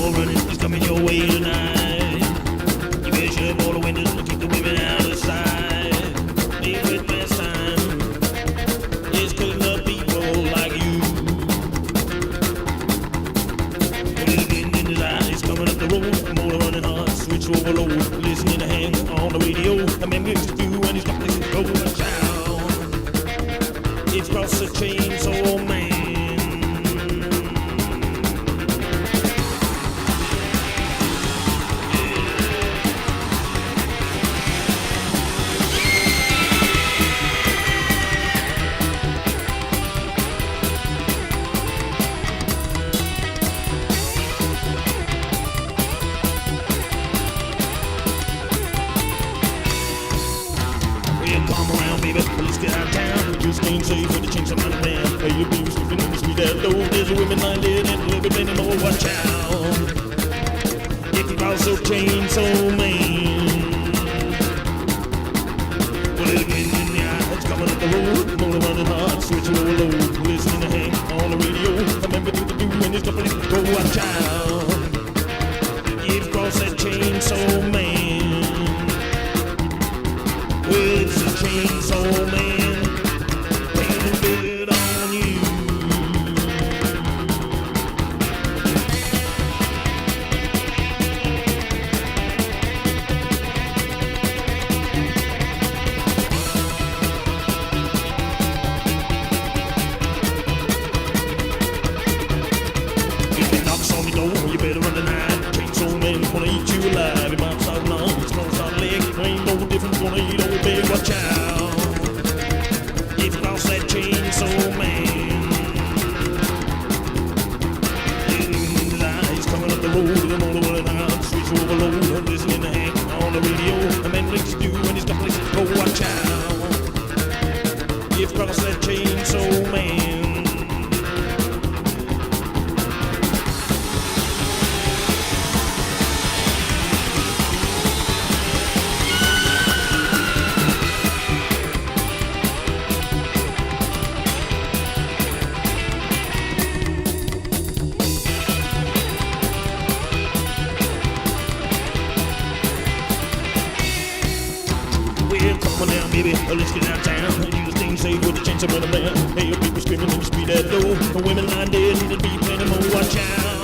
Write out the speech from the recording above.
more running is coming your way tonight. You better shut up all the windows and keep the women out of sight. Ain't with fast time, it's cutting up people like you. Living in his eyes, coming up the road, motor running hard, switch overload, listening to hang on the radio. A man gets to do and he's got places to go and shout. It's cross the chainsaw man. Come around, baby, let's get out of town. We just ain't safe with the chains on the man. Hey, you be sleeping in the street that low. There's a women landed and a little bit many more. Watch out. If you also chainsaw man. Well, there's wind in the eyes coming up the road. Motor running hard, switching overload. Listening to hang on the radio. Remember to do when this company go. Watch out. If you cross that chainsaw man. Well, it's a chainsaw man, painting good on you. If he knocks on your door, you better run tonight. Chainsaw man's gonna eat you alive. He might start lungs, it's gonna start leg. It ain't no difference, gonna eat old baby. Watch out. If you cross that chainsaw man. Living in his eyes, coming up the road, the motor running out, switch overload, listening to hang on the radio. A man likes to do and he's got places to go. Watch out. If you cross that chainsaw man. Well, come on now, baby, let's get out of town. You just ain't safe with the chance of running down. Hey, people screaming in the street at low. The women lying dead, need to be plenty more. Watch out.